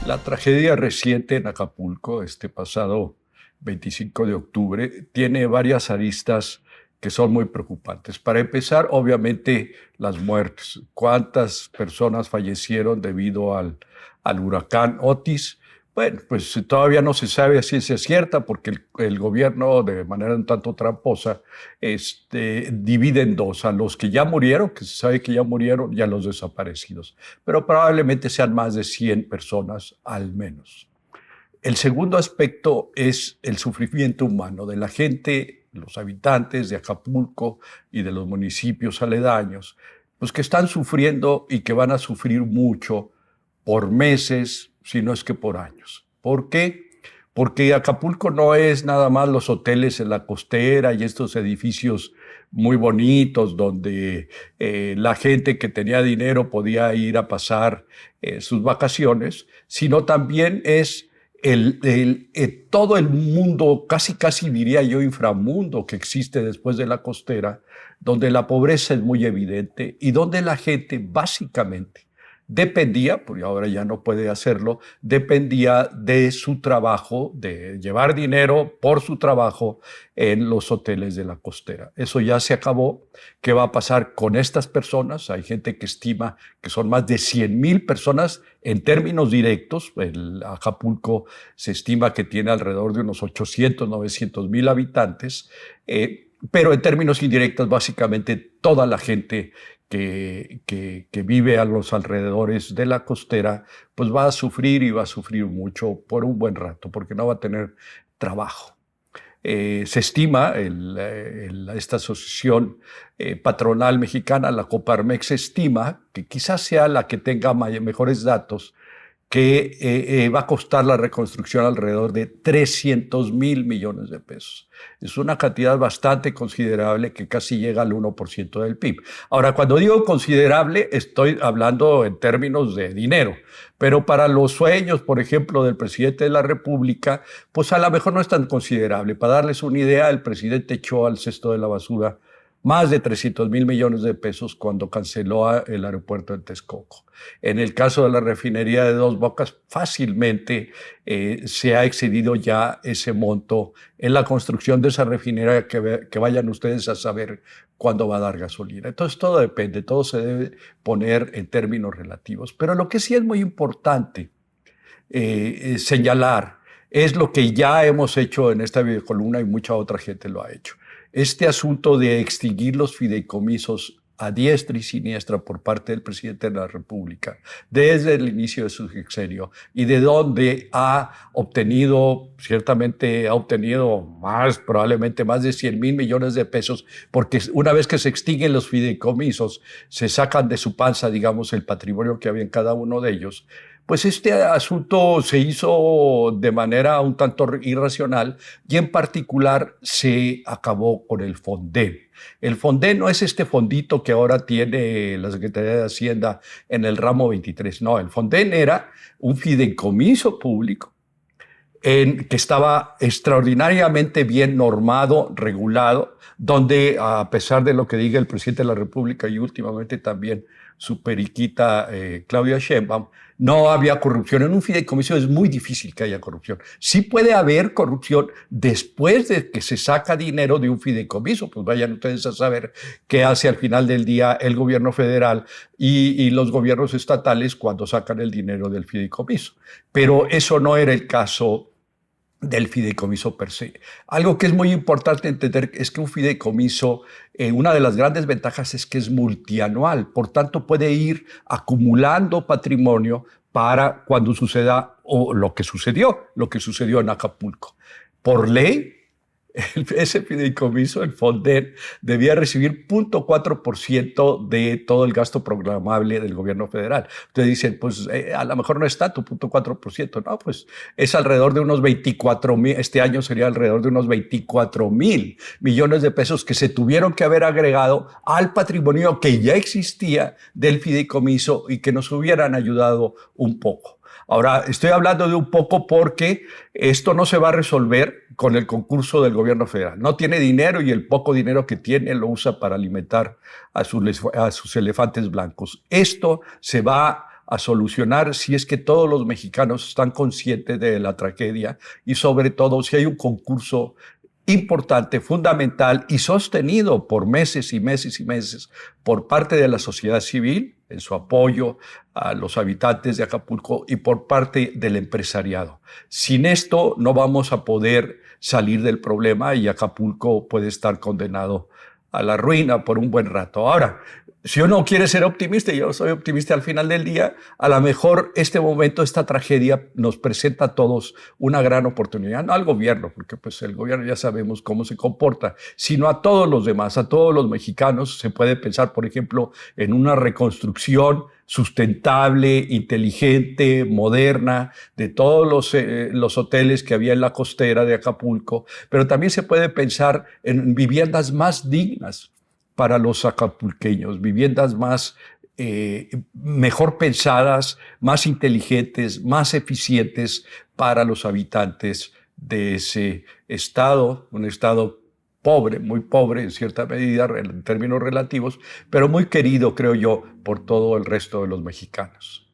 La tragedia reciente en Acapulco, este pasado 25 de octubre, tiene varias aristas que son muy preocupantes. Para empezar, obviamente, las muertes. ¿Cuántas personas fallecieron debido al huracán Otis? Bueno, pues todavía no se sabe a ciencia cierta porque el gobierno, de manera un tanto tramposa, divide en dos, a los que ya murieron, que se sabe que ya murieron, y a los desaparecidos. Pero probablemente sean más de 100 personas al menos. El segundo aspecto es el sufrimiento humano de la gente, los habitantes de Acapulco y de los municipios aledaños, pues que están sufriendo y que van a sufrir mucho por meses, si no es que por años. ¿Por qué? Porque Acapulco no es nada más los hoteles en la costera y estos edificios muy bonitos donde la gente que tenía dinero podía ir a pasar sus vacaciones, sino también es todo el mundo, casi diría yo inframundo que existe después de la costera, donde la pobreza es muy evidente y donde la gente básicamente dependía, porque ahora ya no puede hacerlo, dependía de su trabajo, de llevar dinero por su trabajo en los hoteles de la costera. Eso ya se acabó. ¿Qué va a pasar con estas personas? Hay gente que estima que son más de 100,000 personas en términos directos. El Acapulco se estima que tiene alrededor de unos 800, 900,000 habitantes, pero en términos indirectos, básicamente toda la gente que vive a los alrededores de la costera, pues va a sufrir y va a sufrir mucho por un buen rato, porque no va a tener trabajo. Se estima, esta asociación patronal mexicana, la Coparmex, estima que quizás sea la que tenga mejores datos, que va a costar la reconstrucción alrededor de 300,000 millones de pesos. Es una cantidad bastante considerable que casi llega al 1% del PIB. Ahora, cuando digo considerable, estoy hablando en términos de dinero, pero para los sueños, por ejemplo, del presidente de la República, pues a lo mejor no es tan considerable. Para darles una idea, el presidente echó al cesto de la basura más de 300,000 millones de pesos cuando canceló el aeropuerto de Texcoco. En el caso de la refinería de Dos Bocas, fácilmente se ha excedido ya ese monto en la construcción de esa refinería que vayan ustedes a saber cuándo va a dar gasolina. Entonces todo depende, todo se debe poner en términos relativos. Pero lo que sí es muy importante señalar es lo que ya hemos hecho en esta videocolumna y mucha otra gente lo ha hecho. Este asunto de extinguir los fideicomisos a diestra y siniestra por parte del presidente de la República desde el inicio de su sexenio y de donde ciertamente ha obtenido probablemente más de 100,000 millones de pesos, porque una vez que se extinguen los fideicomisos, se sacan de su panza, digamos, el patrimonio que había en cada uno de ellos. Pues este asunto se hizo de manera un tanto irracional y en particular se acabó con el Fonden. El Fonden no es este fondito que ahora tiene la Secretaría de Hacienda en el ramo 23, no, el Fonden era un fideicomiso público que estaba extraordinariamente bien normado, regulado, donde a pesar de lo que diga el presidente de la República y últimamente también su periquita Claudia Sheinbaum, no había corrupción. En un fideicomiso es muy difícil que haya corrupción. Sí puede haber corrupción después de que se saca dinero de un fideicomiso. Pues vayan ustedes a saber qué hace al final del día el gobierno federal y los gobiernos estatales cuando sacan el dinero del fideicomiso. Pero eso no era el caso del fideicomiso per se. Algo que es muy importante entender es que un fideicomiso, una de las grandes ventajas es que es multianual, por tanto puede ir acumulando patrimonio para cuando suceda lo que sucedió en Acapulco. Por ley, ese fideicomiso, el Fonden, debía recibir 0.4% de todo el gasto programable del gobierno federal. Ustedes dicen, pues a lo mejor no es tanto, 0.4%. No, pues es alrededor de unos 24,000, este año sería alrededor de unos 24,000 millones de pesos que se tuvieron que haber agregado al patrimonio que ya existía del fideicomiso y que nos hubieran ayudado un poco. Ahora, estoy hablando de un poco porque esto no se va a resolver con el concurso del gobierno federal. No tiene dinero y el poco dinero que tiene lo usa para alimentar a sus elefantes blancos. Esto se va a solucionar si es que todos los mexicanos están conscientes de la tragedia y sobre todo si hay un concurso importante, fundamental y sostenido por meses y meses y meses por parte de la sociedad civil en su apoyo a los habitantes de Acapulco y por parte del empresariado. Sin esto no vamos a poder salir del problema y Acapulco puede estar condenado a la ruina por un buen rato. Ahora, si uno quiere ser optimista, y yo soy optimista al final del día, a lo mejor este momento, esta tragedia nos presenta a todos una gran oportunidad, no al gobierno, porque pues el gobierno ya sabemos cómo se comporta, sino a todos los demás, a todos los mexicanos. Se puede pensar, por ejemplo, en una reconstrucción sustentable, inteligente, moderna, de todos los hoteles que había en la costera de Acapulco, pero también se puede pensar en viviendas más dignas para los acapulqueños, viviendas mejor pensadas, más inteligentes, más eficientes para los habitantes de ese estado, un estado pobre, muy pobre en cierta medida en términos relativos, pero muy querido, creo yo, por todo el resto de los mexicanos.